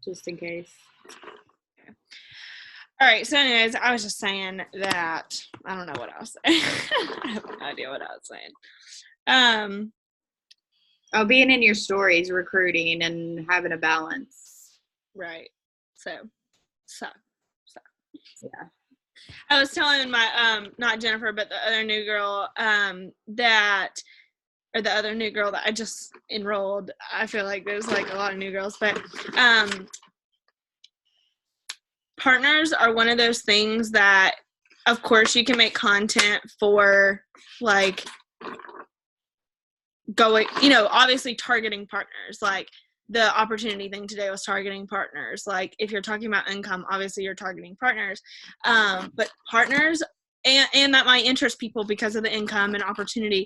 Just in case. All right, so anyways, I was just saying that I don't know what I was saying. I have no idea what I was saying. Being in your stories, recruiting, and having a balance. Right. So. Yeah. I was telling my not Jennifer, but the other new girl that I just enrolled. I feel like there's like a lot of new girls, but partners are one of those things that, of course, you can make content for, like, going, obviously targeting partners. Like, the opportunity thing today was targeting partners. Like, if you're talking about income, obviously you're targeting partners. But partners, and that might interest people because of the income and opportunity.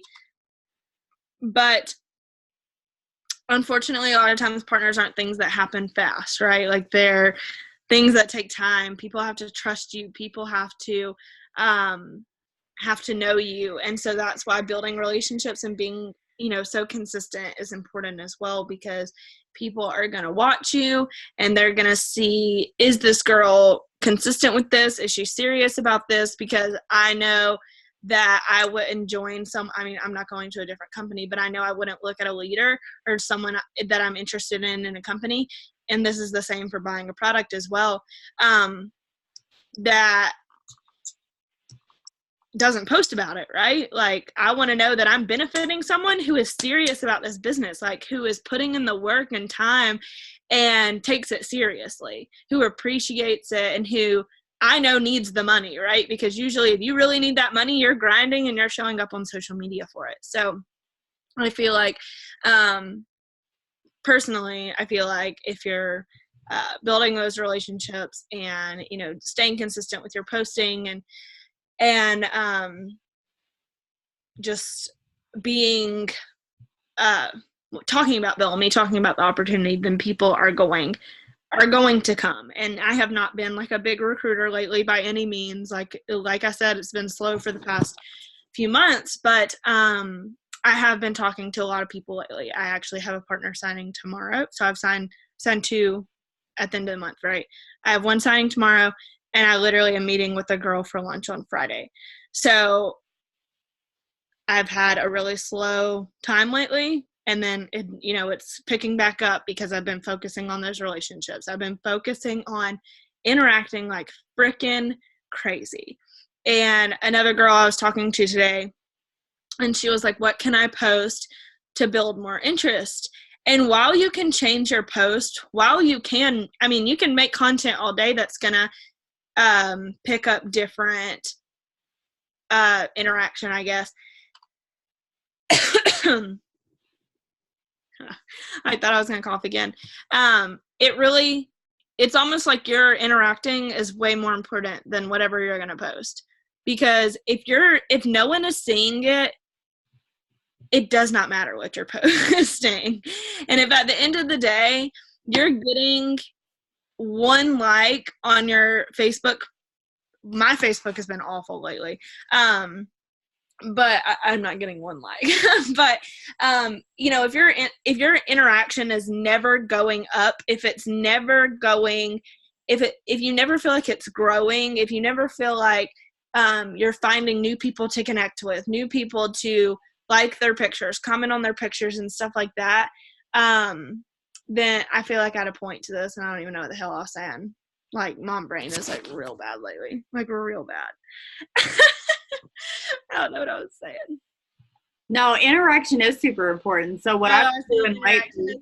But unfortunately, a lot of times partners aren't things that happen fast, right? Like, they're things that take time. People have to trust you. People have to know you. And so that's why building relationships and being, so consistent is important as well, because people are going to watch you and they're going to see, is this girl consistent with this? Is she serious about this? Because I know that I wouldn't join I'm not going to a different company, but I know I wouldn't look at a leader or someone that I'm interested in a company. And this is the same for buying a product as well, that doesn't post about it, right? Like, I want to know that I'm benefiting someone who is serious about this business, like, who is putting in the work and time and takes it seriously, who appreciates it, and who I know needs the money, right? Because usually if you really need that money, you're grinding and you're showing up on social media for it. So I feel like, personally, I feel like if you're building those relationships and, staying consistent with your posting and just being, talking about the opportunity, then people are going to come. And I have not been like a big recruiter lately by any means. Like I said, it's been slow for the past few months, but I have been talking to a lot of people lately. I actually have a partner signing tomorrow. So I've signed 2 at the end of the month, right? I have one signing tomorrow, and I literally am meeting with a girl for lunch on Friday. So I've had a really slow time lately. And then, it's picking back up because I've been focusing on those relationships. I've been focusing on interacting like freaking crazy. And another girl I was talking to today, and she was like, what can I post to build more interest? And while you can change your post, you can make content all day that's going to pick up different interaction, I guess. I thought I was going to cough again. It's almost like your interacting is way more important than whatever you're going to post. Because if no one is seeing it, it does not matter what you're posting. And if at the end of the day, you're getting one like on your Facebook, my Facebook has been awful lately. But I'm not getting one like. But if your interaction is never going up, if you never feel like it's growing, if you never feel like you're finding new people to connect with, new people to like their pictures, comment on their pictures and stuff like that, then I feel like I had a point to this, and I don't even know what the hell I was saying. Like, mom brain is like real bad lately, like real bad. I don't know what I was saying. No, interaction is super important. So what I've been doing lately,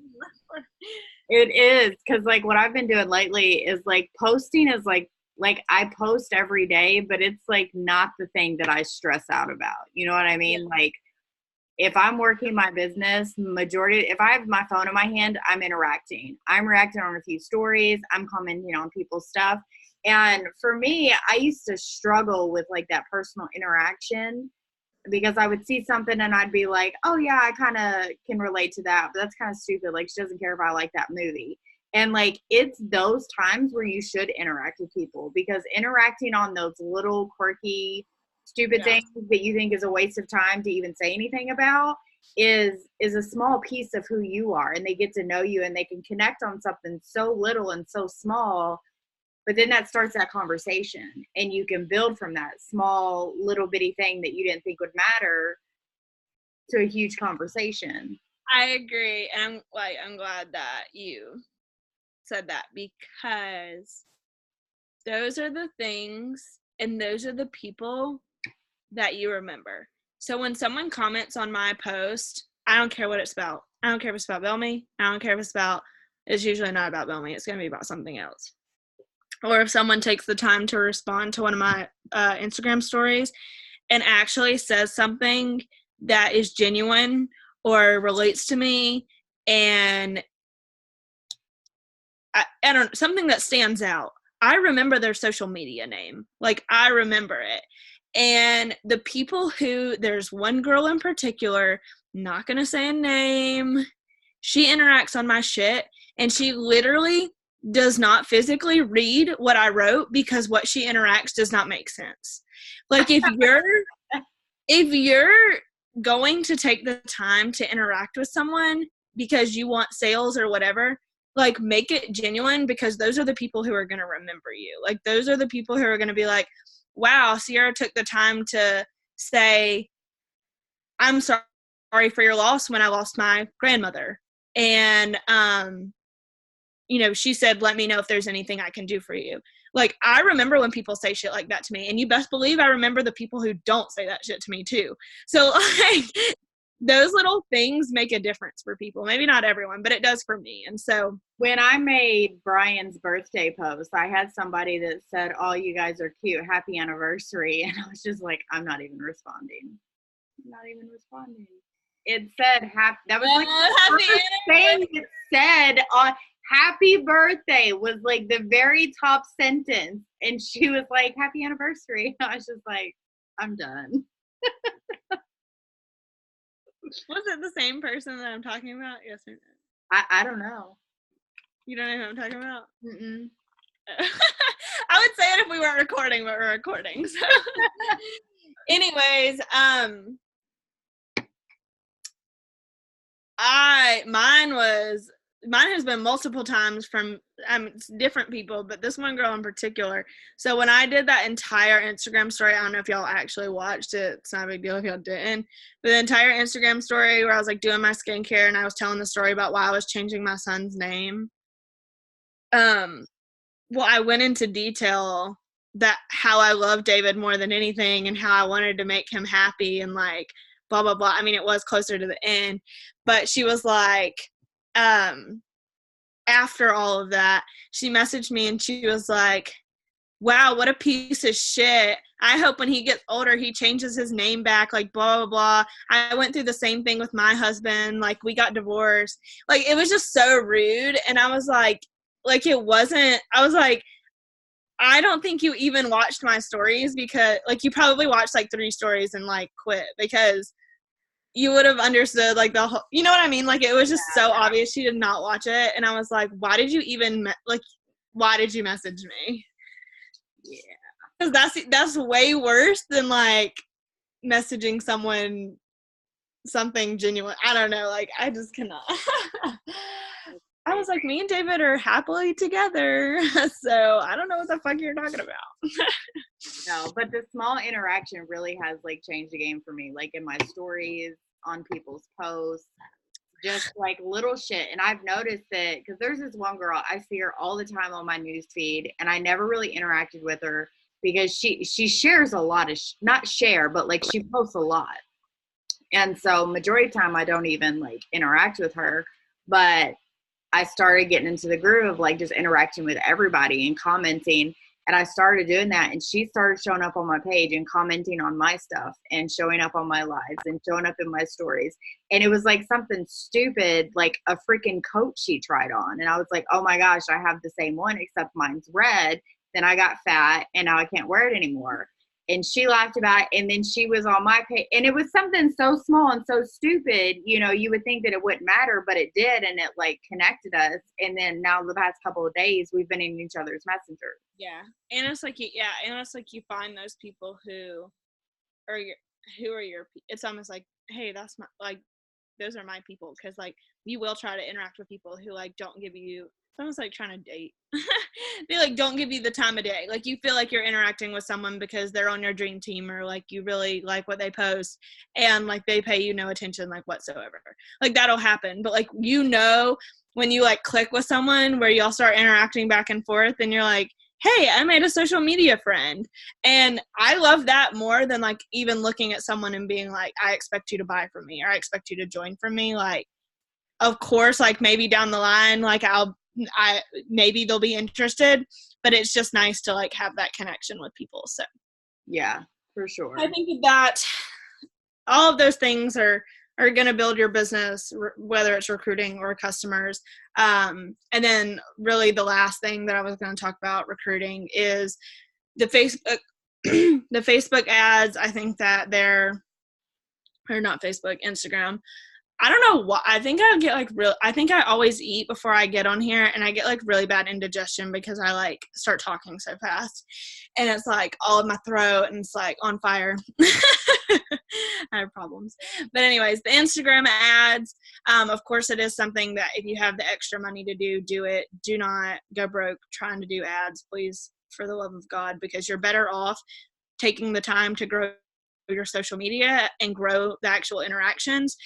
it is, because like what I've been doing lately is like posting is like I post every day, but it's like not the thing that I stress out about. You know what I mean? Yeah. Like, if I'm working my business, if I have my phone in my hand, I'm interacting. I'm reacting on a few stories. I'm commenting on people's stuff. And for me, I used to struggle with like that personal interaction, because I would see something and I'd be like, oh yeah, I kind of can relate to that, but that's kind of stupid. Like, she doesn't care if I like that movie. And like, it's those times where you should interact with people, because interacting on those little quirky, stupid things that you think is a waste of time to even say anything about is a small piece of who you are, and they get to know you and they can connect on something so little and so small. But then that starts that conversation, and you can build from that small little bitty thing that you didn't think would matter to a huge conversation. I agree. And I'm glad that you said that, because those are the things and those are the people that you remember. So when someone comments on my post, I don't care what it's about. I don't care if it's about Bellamy. I don't care if it's usually not about Bellamy. It's going to be about something else. Or if someone takes the time to respond to one of my Instagram stories and actually says something that is genuine or relates to me, and I don't, something that stands out. I remember their social media name. Like, I remember it. And the people there's one girl in particular, not going to say a name, she interacts on my shit, and she literally does not physically read what I wrote because what she interacts does not make sense. Like, if you're going to take the time to interact with someone because you want sales or whatever, like, make it genuine, because those are the people who are going to remember you. Like, those are the people who are going to be like, wow, Sierra took the time to say, I'm sorry for your loss when I lost my grandmother. And, she said, let me know if there's anything I can do for you. Like, I remember when people say shit like that to me, and you best believe I remember the people who don't say that shit to me too. So, like, those little things make a difference for people. Maybe not everyone, but it does for me. And so when I made Brian's birthday post, I had somebody that said, oh, you guys are cute, happy anniversary. And I was just like, I'm not even responding. It said that was like the first thing it said on happy birthday was like the very top sentence. And she was like, happy anniversary. I was just like, I'm done. Was it the same person that I'm talking about? Yes or no? I don't know. You don't know who I'm talking about? Mm-mm. I would say it if we weren't recording, but we're recording. So. Anyways, mine has been multiple times from different people, but this one girl in particular. So when I did that entire Instagram story, I don't know if y'all actually watched it. It's not a big deal if y'all didn't. But the entire Instagram story where I was like doing my skincare and I was telling the story about why I was changing my son's name. Well, I went into detail that how I love David more than anything and how I wanted to make him happy and like blah, blah, blah. I mean, it was closer to the end, but she was like, after all of that, she messaged me and she was like, wow, what a piece of shit. I hope when he gets older, he changes his name back, like blah, blah, blah. I went through the same thing with my husband. Like, we got divorced. Like, it was just so rude. And I was like, it wasn't, I was like, I don't think you even watched my stories, because like you probably watched like 3 stories and like quit, because you would have understood like the whole, you know what I mean? Like, it was just so obvious she did not watch it. And I was like, why did you message me? Yeah. Because that's way worse than like messaging someone something genuine. I don't know. Like, I just cannot. I was like, me and David are happily together. So I don't know what the fuck you're talking about. No, but the small interaction really has like changed the game for me. Like in my stories, on people's posts, just like little shit. And I've noticed that because there's this one girl, I see her all the time on my news feed, and I never really interacted with her because she shares a lot of not share, but like she posts a lot. And so majority of the time I don't even like interact with her, but I started getting into the groove of like just interacting with everybody and commenting. And I started doing that, and she started showing up on my page and commenting on my stuff and showing up on my lives and showing up in my stories. And it was like something stupid, like a freaking coat she tried on. And I was like, oh my gosh, I have the same one, except mine's red. Then I got fat and now I can't wear it anymore. And she laughed about it, and then she was on my page, and it was something so small and so stupid, you would think that it wouldn't matter, but it did, and it like connected us. And then now the past couple of days we've been in each other's messengers. Yeah. And it's like you find those people who are your it's almost like, hey, that's my, like, those are my people, because like you will try to interact with people who like don't give you, it's almost like trying to date. They like don't give you the time of day. Like you feel like you're interacting with someone because they're on your dream team, or like you really like what they post, and like they pay you no attention like whatsoever. Like that'll happen. But like, you know, when you like click with someone where y'all start interacting back and forth, and you're like, hey, I made a social media friend. And I love that more than like even looking at someone and being like, I expect you to buy from me, or I expect you to join from me. Like, of course, like maybe down the line, like maybe they'll be interested, but it's just nice to like have that connection with people. So yeah, for sure. I think that all of those things are going to build your business, whether it's recruiting or customers. And then really the last thing that I was going to talk about recruiting is the Facebook, the Facebook ads. I think that not Facebook, Instagram. I don't know what, I think I think I always eat before I get on here, and I get like really bad indigestion because I like start talking so fast, and it's like all in my throat and it's like on fire. I have problems. But anyways, the Instagram ads, of course it is something that if you have the extra money to do it. Do not go broke trying to do ads, please, for the love of God, because you're better off taking the time to grow your social media and grow the actual interactions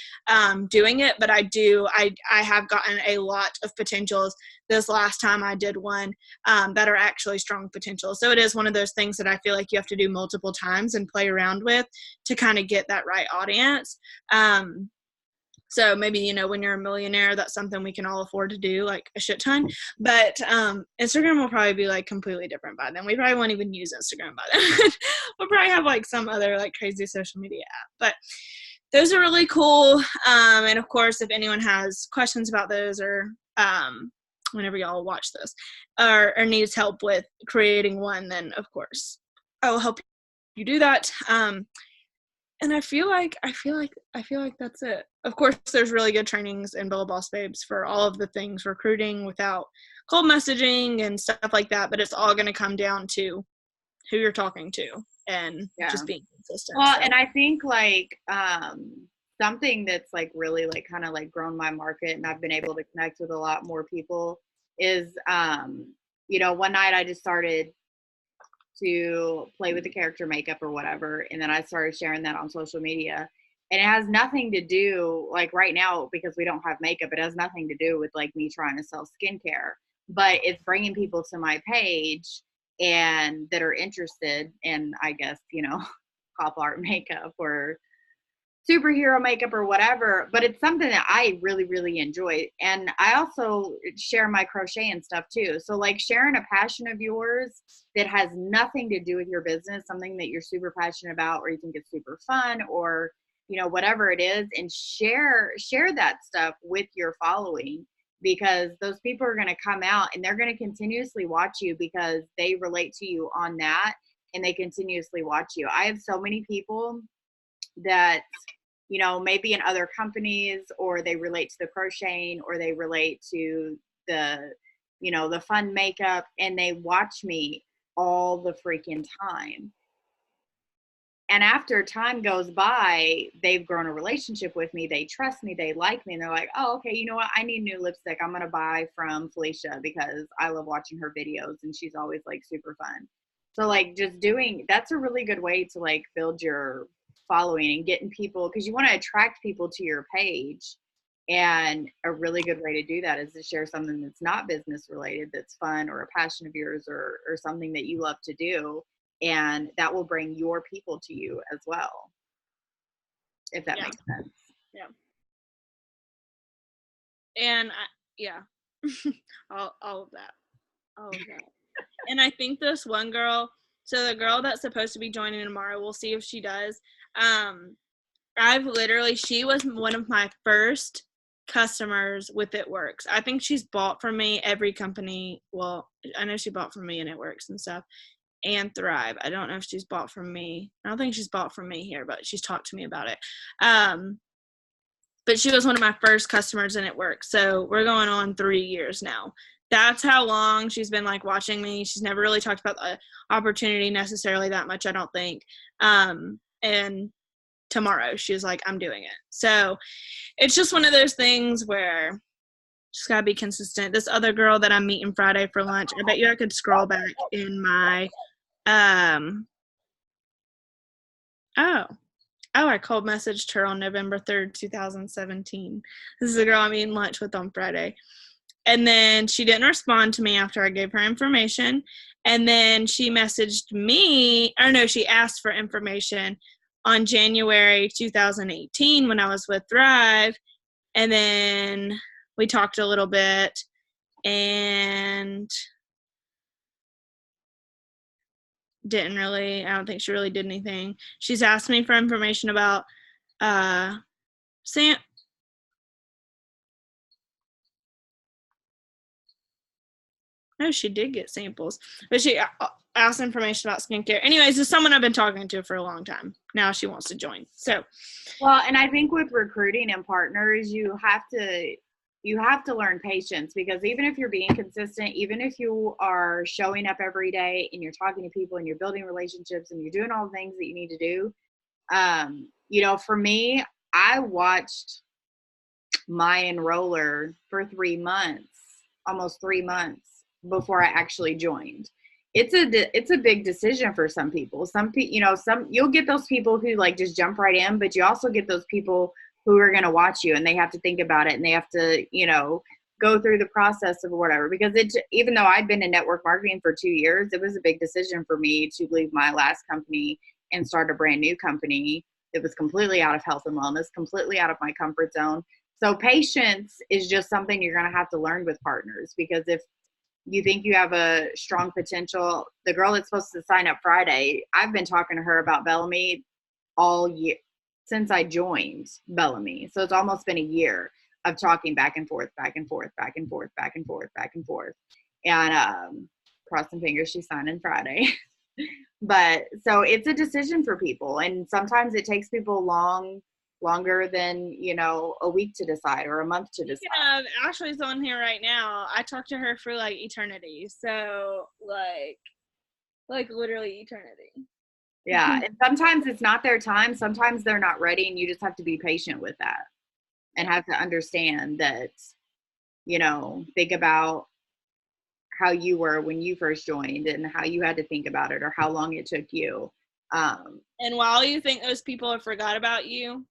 doing it. But I have gotten a lot of potentials this last time I did one that are actually strong potential. So it is one of those things that I feel like you have to do multiple times and play around with to kind of get that right audience. So maybe, you know, when you're a millionaire, that's something we can all afford to do, like a shit ton. But Instagram will probably be like completely different by then. We probably won't even use Instagram by then. We'll probably have like some other like crazy social media app. But those are really cool. And of course, if anyone has questions about those, or whenever y'all watch this, or needs help with creating one, then of course I will help you do that. And I feel like that's it. Of course, there's really good trainings in Bella Boss Babes for all of the things recruiting without cold messaging and stuff like that. But it's all going to come down to who you're talking to and just being consistent. Well, and I think like something that's like really like kind of like grown my market, and I've been able to connect with a lot more people is, you know, one night I just started to play with the character makeup or whatever, and then I started sharing that on social media, and it has nothing to do, like right now, because we don't have makeup, it has nothing to do with like me trying to sell skincare, but it's bringing people to my page and that are interested in, I guess, you know, pop art makeup or superhero makeup or whatever, but it's something that I really, really enjoy. And I also share my crochet and stuff too. So like sharing a passion of yours that has nothing to do with your business, something that you're super passionate about, or you think it's super fun, or, you know, whatever it is, and share that stuff with your following, because those people are going to come out and they're going to continuously watch you because they relate to you on that, and they continuously watch you. I have so many people that, you know, maybe in other companies, or they relate to the crocheting, or they relate to the, you know, the fun makeup, and they watch me all the freaking time. And after time goes by, they've grown a relationship with me. They trust me. They like me. And they're like, oh, okay, you know what? I need new lipstick. I'm going to buy from Felicia because I love watching her videos and she's always like super fun. So like just that's a really good way to like build your following and getting people, because you want to attract people to your page. And a really good way to do that is to share something that's not business related, that's fun, or a passion of yours, or something that you love to do. And that will bring your people to you as well, if that makes sense. Yeah. And all of that. And I think this one girl, so the girl that's supposed to be joining tomorrow, we'll see if she does. She was one of my first customers with It Works. I think she's bought from me every company. Well, I know she bought from me in It Works and stuff, and Thrive. I don't know if she's bought from me. I don't think she's bought from me here, but she's talked to me about it. But she was one of my first customers in It Works. So we're going on 3 years now. That's how long she's been like watching me. She's never really talked about the opportunity necessarily that much, I don't think. And tomorrow. She was like, I'm doing it. So it's just one of those things where just gotta be consistent. This other girl that I'm meeting Friday for lunch, I bet you I could scroll back in my I cold messaged her on November 3rd, 2017. This is a girl I'm eating lunch with on Friday. And then she didn't respond to me after I gave her information. And then she messaged me, she asked for information on January 2018 when I was with Thrive. And then we talked a little bit, and I don't think she really did anything. She's asked me for information about No, she did get samples, but she asked information about skincare. Anyways, it's someone I've been talking to for a long time. Now she wants to join. So, well, and I think with recruiting and partners, you have to learn patience, because even if you're being consistent, even if you are showing up every day and you're talking to people and you're building relationships and you're doing all the things that you need to do, for me, I watched my enroller for 3 months, almost 3 months before I actually joined. It's a big decision for some people. Some people, you'll get those people who like just jump right in, but you also get those people who are going to watch you and they have to think about it and they have to, go through the process of whatever, because even though I'd been in network marketing for 2 years, it was a big decision for me to leave my last company and start a brand new company that was completely out of health and wellness, completely out of my comfort zone. So patience is just something you're going to have to learn with partners, because if you think you have a strong potential, the girl that's supposed to sign up Friday, I've been talking to her about Bellamy all year since I joined Bellamy. So it's almost been a year of talking back and forth, back and forth, back and forth, back and forth, back and forth. And crossing fingers she's signing Friday. But so it's a decision for people. And sometimes it takes people longer than a week to decide or a month to decide. Ashley's on here right now. I talked to her for like eternity, so like literally eternity. Yeah. And sometimes it's not their time, sometimes they're not ready, and you just have to be patient with that and have to understand that, think about how you were when you first joined and how you had to think about it or how long it took you. And while you think those people have forgot about you,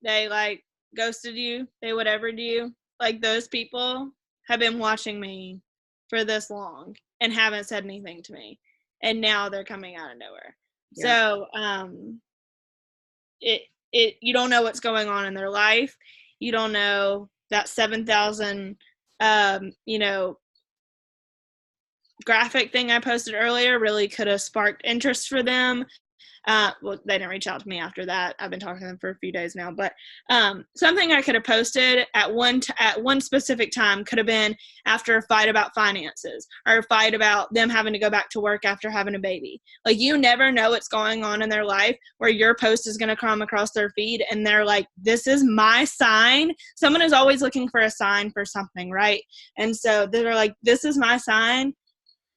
they like ghosted you, they whatever do you, like those people have been watching me for this long and haven't said anything to me, and now they're coming out of nowhere. Yeah. So you don't know what's going on in their life. You don't know that 7,000 graphic thing I posted earlier really could have sparked interest for them. Well, they didn't reach out to me after that. I've been talking to them for a few days now, but something I could have posted at one specific time could have been after a fight about finances or a fight about them having to go back to work after having a baby. Like, you never know what's going on in their life where your post is going to come across their feed and they're like, this is my sign. Someone is always looking for a sign for something, right? And so they're like, this is my sign.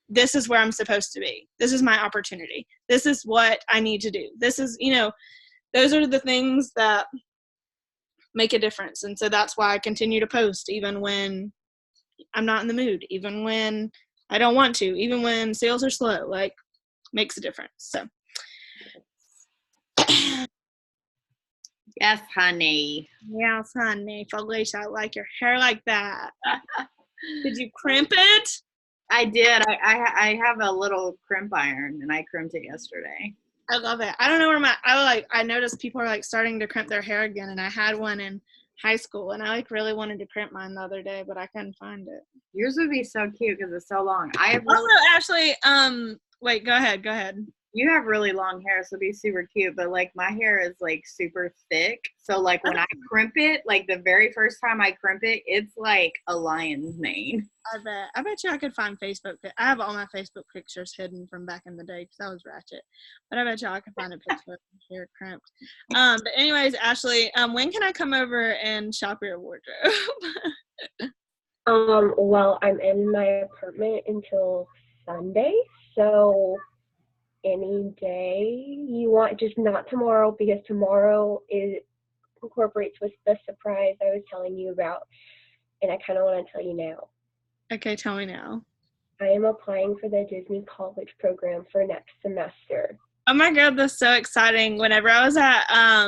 This is where I'm supposed to be. This is my opportunity. This is what I need to do. This is, those are the things that make a difference. And so that's why I continue to post, even when I'm not in the mood, even when I don't want to, even when sales are slow, like, makes a difference. So. Yes, honey. Yes, honey. Felicia, I like your hair like that. Did you crimp it? I did. I have a little crimp iron and I crimped it yesterday. I love it. I don't know where I noticed people are like starting to crimp their hair again, and I had one in high school and I like really wanted to crimp mine the other day, but I couldn't find it. Yours would be so cute because it's so long. I have also Ashley, wait, go ahead. You have really long hair, so it'd be super cute, but like my hair is like super thick. So like when I crimp it, like the very first time I crimp it, it's like a lion's mane. I bet you I could find Facebook. I have all my Facebook pictures hidden from back in the day because I was ratchet. But I bet you I could find a picture of your hair crimped. But anyways, Ashley, when can I come over and shop your wardrobe? Well, I'm in my apartment until Sunday, so any day you want, just not tomorrow, because tomorrow incorporates with the surprise I was telling you about, and I kind of want to tell you now. Okay, tell me now. I am applying for the Disney College program for next semester. Oh my God, that's so exciting. Whenever I was at, I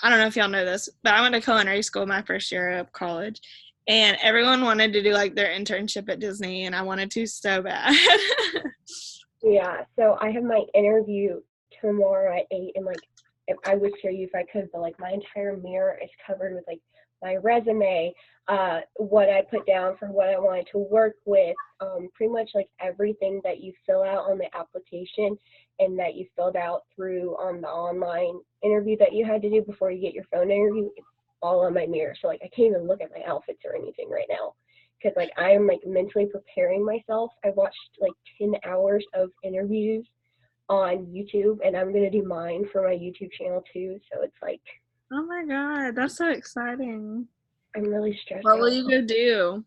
don't know if y'all know this, but I went to culinary school my first year of college, and everyone wanted to do like their internship at Disney, and I wanted to so bad. Yeah, so I have my interview tomorrow at 8, and like, if I would show you if I could, but like my entire mirror is covered with like my resume, what I put down for what I wanted to work with, pretty much like everything that you fill out on the application and that you filled out through the online interview that you had to do before you get your phone interview, it's all on my mirror. So like I can't even look at my outfits or anything right now, because like I am like mentally preparing myself. I watched like 10 hours of interviews on YouTube, and I'm gonna do mine for my YouTube channel too. So it's like, Oh my God, that's so exciting. I'm really stressed What out. will you go do?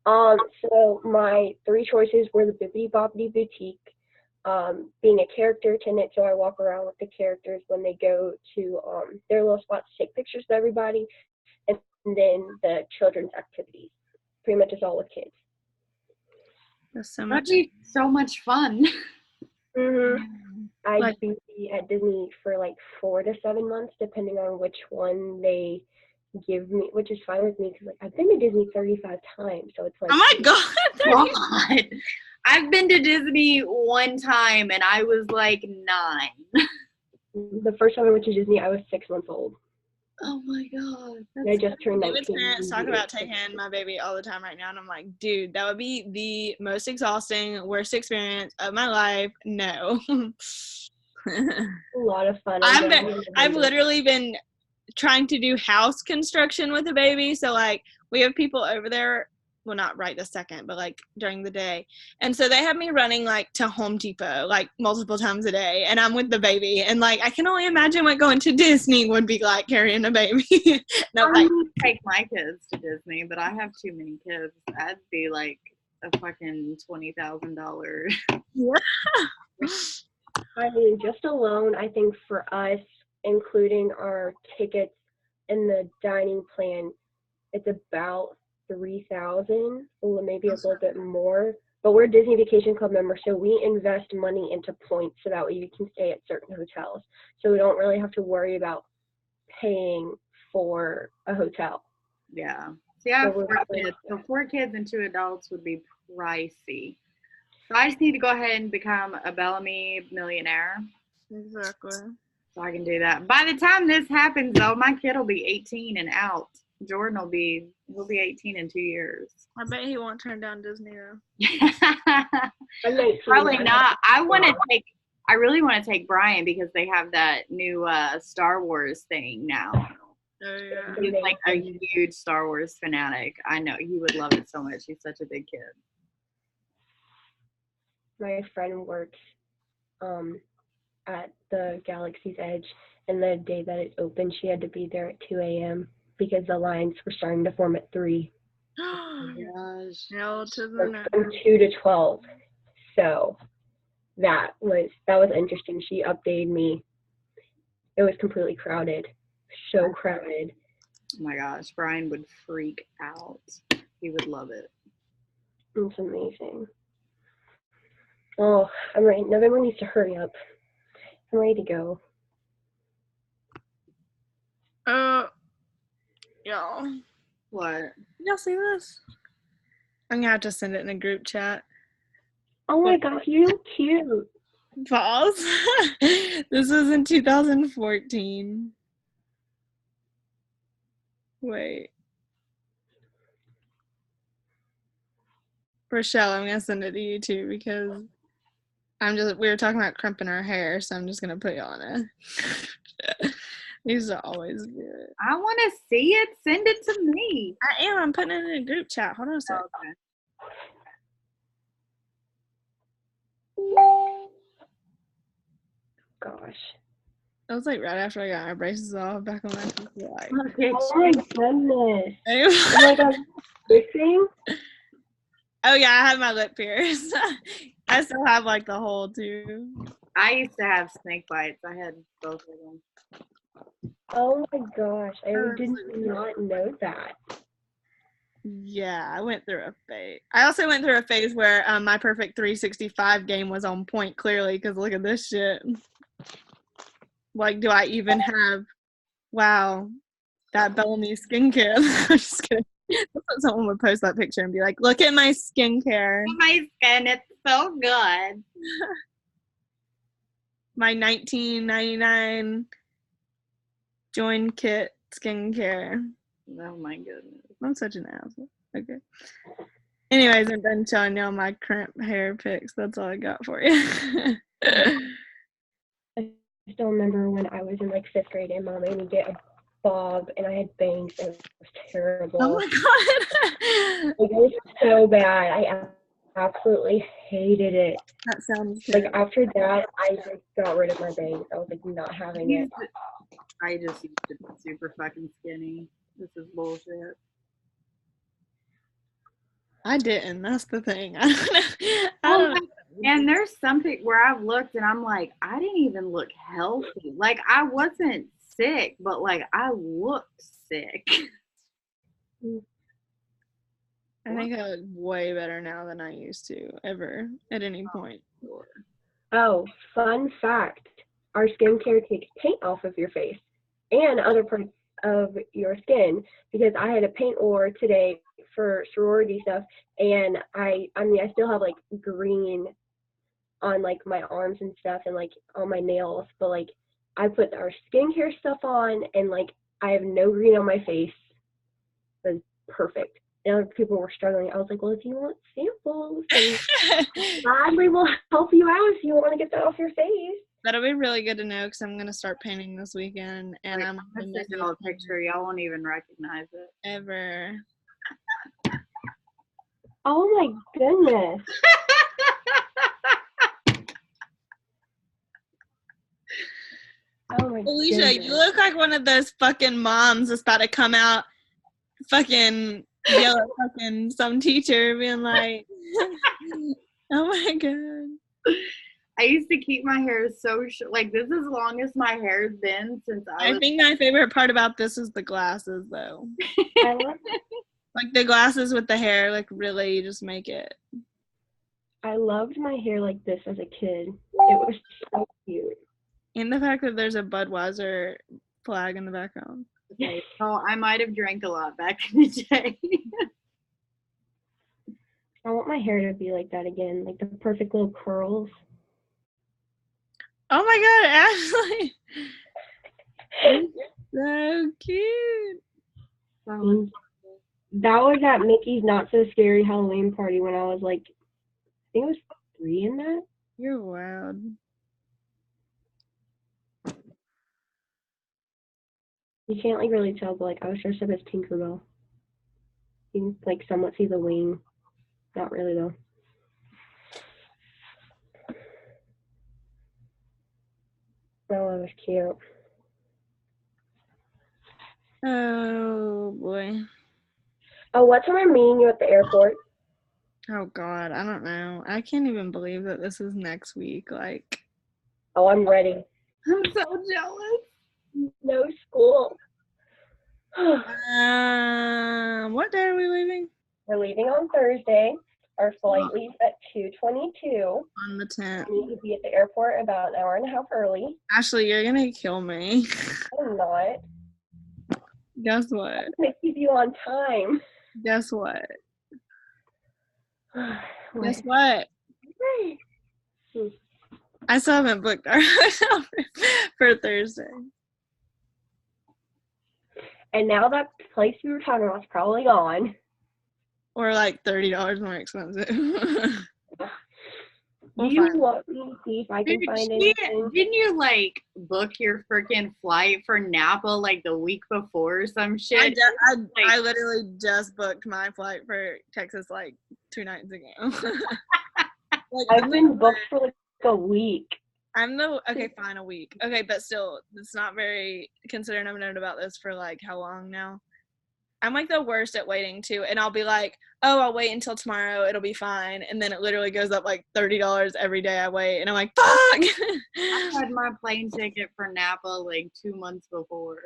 So my 3 choices were the Bibbidi Bobbidi Boutique, being a character attendant, so I walk around with the characters when they go to their little spots to take pictures of everybody, and then the children's activities. Pretty much it's all with kids. That's so That'd much. be so much fun. I'd Like- be at Disney for like 4 to 7 months, depending on which one they give me, which is fine with me, because like I've been to Disney 35 times, so it's like, Oh my God. God. I've been to Disney one time and I was like 9. the first time I went to Disney, I was 6 months old. Oh my God. And I just turned 19. David's parents talk about taking my baby all the time right now, and I'm like, dude, that would be the most exhausting, worst experience of my life. No. A lot of fun. I've literally been trying to do house construction with a baby, so like we have people over there, well, not right this second, but like during the day, and so they have me running like to Home Depot like multiple times a day, and I'm with the baby, and like I can only imagine what going to Disney would be like carrying a baby. No, I like, would take my kids to Disney, but I have too many kids. That'd be like a fucking $20,000. I mean, just alone, I think for us, including our tickets and the dining plan, it's about 3,000, or maybe a little bit more. But we're Disney Vacation Club members, so we invest money into points so that way you can stay at certain hotels. So we don't really have to worry about paying for a hotel. Yeah. See, I have So 4 kids. So 4 kids and 2 adults would be pricey. So I just need to go ahead and become a Bellamy millionaire exactly. so I can do that. By the time this happens, though, my kid will be 18 and out. Jordan will be 18 in 2 years. I bet he won't turn down Disney though. I'm 19. Probably not. I really want to take Brian because they have that new Star Wars thing now. Oh yeah. He's like a huge Star Wars fanatic. I know he would love it so much. He's such a big kid. My friend works at the Galaxy's Edge, and the day that it opened, she had to be there at 2 a.m. because the lines were starting to form at 3. Oh my gosh. Hell to the no. From 2 to 12. So that was interesting. She updated me. It was completely crowded. So crowded. Oh my gosh. Brian would freak out. He would love it. It's amazing. Oh, I'm ready. November needs to hurry up. I'm ready to go. Y'all. What? Y'all see this? I'm gonna have to send it in a group chat. Oh my gosh, you're so cute. Pause. This was in 2014. Wait. Rochelle, I'm gonna send it to you too because we were talking about crimping our hair, so I'm just gonna put you on it. These are always good. I want to see it. Send it to me. I'm putting it in a group chat. Hold on a second. Oh, gosh. It was like right after I got my braces off back on my life. Oh my goodness. Oh my gosh. Fixing? Oh yeah, I had my lip pierced. I still have like the whole too. I used to have snake bites. I had both of them. Oh my gosh, I did not know that. Yeah, I went through a phase. I also went through a phase where my Perfect 365 game was on point clearly because look at this shit. Like, do I even have? Wow, that Bellamy skincare. I'm just kidding. Someone would post that picture and be like, "Look at my skincare. My skin, it's so good." My 1999 Join Kit skincare." Oh my goodness. I'm such an asshole. Okay. Anyways, I'm done showing y'all my crimp hair pics. That's all I got for you. I still remember when I was in like 5th grade and Mom made me get a bob and I had bangs and it was terrible. Oh my god. Like, it was so bad. I absolutely hated it. That sounds like good. after that I just got rid of my bangs. I was like not having it. I just used to be super fucking skinny. This is bullshit. I didn't. That's the thing. I don't know. And there's something where I've looked and I'm like, I didn't even look healthy. Like I wasn't sick, but like I looked sick. I think I look way better now than I used to ever at any point. Oh, fun fact. Our skincare takes paint off of your face and other parts of your skin because I had a paint war today for sorority stuff and I mean I still have like green on like my arms and stuff and like on my nails, but like I put our skincare stuff on and like I have no green on my face. It was perfect. And other people were struggling. I was like, well, if you want samples, then gladly will help you out if you want to get that off your face. That'll be really good to know because I'm going to start painting this weekend. And I'm going to send y'all a picture. Y'all won't even recognize it. Ever. Oh my goodness. Oh my Alicia, goodness. you look like one of those fucking moms that's about to come out fucking yell at fucking some teacher being like, oh my god. I used to keep my hair so short. Like, this is as long as my hair's been since I think my favorite part about this is the glasses, though. I love it. Like, the glasses with the hair, like, really just make it. I loved my hair like this as a kid. It was so cute. And the fact that there's a Budweiser flag in the background. Okay. Oh, I might have drank a lot back in the day. I want my hair to be like that again, like the perfect little curls. Oh my god, Ashley! So cute. That was at Mickey's Not So Scary Halloween party when I was like, I think it was 3 in that. You're wild. You can't like really tell, but like I was dressed up as Tinkerbell. You can like somewhat see the wing. Not really though. Oh, that was cute. Oh boy. Oh, what time am I meeting you at the airport? Oh god, I don't know. I can't even believe that this is next week. Like, Oh, I'm ready. I'm so jealous. No school. What day are we leaving? We're leaving on Thursday. Our flight leaves at 2:22. On the 10th. We need to be at the airport about an hour and a half early. Ashley, you're gonna kill me. I'm not. Guess what? I'm gonna keep you on time. Guess what? What? Guess what? I still haven't booked our hotel for Thursday. And now that place we were talking about is probably gone. Or like $30 more expensive. Do you want me to see if I can find anything? Didn't you like book your freaking flight for Napa like the week before or some shit? I literally just booked my flight for Texas like 2 nights ago. Like, I've been booked for like a week. Okay, fine, a week. Okay, but still, it's not very, considering I've known about this for like how long now? I'm like the worst at waiting too, and I'll be like, oh, I'll wait until tomorrow, it'll be fine, and then it literally goes up like $30 every day I wait, and I'm like, fuck. I had my plane ticket for Napa like 2 months before.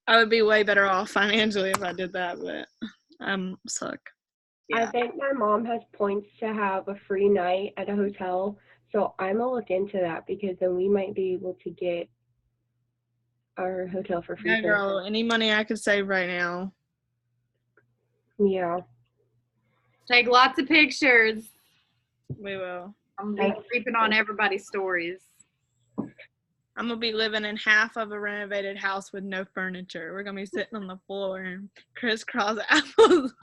I would be way better off financially if I did that, but I'm suck. I think my mom has points to have a free night at a hotel, so I'm gonna look into that because then we might be able to get our hotel for free. Yeah, girl, any money I could save right now. Yeah. Take lots of pictures. We will. I'm gonna be creeping on everybody's stories. I'm gonna be living in half of a renovated house with no furniture. We're gonna be sitting on the floor and crisscross apples.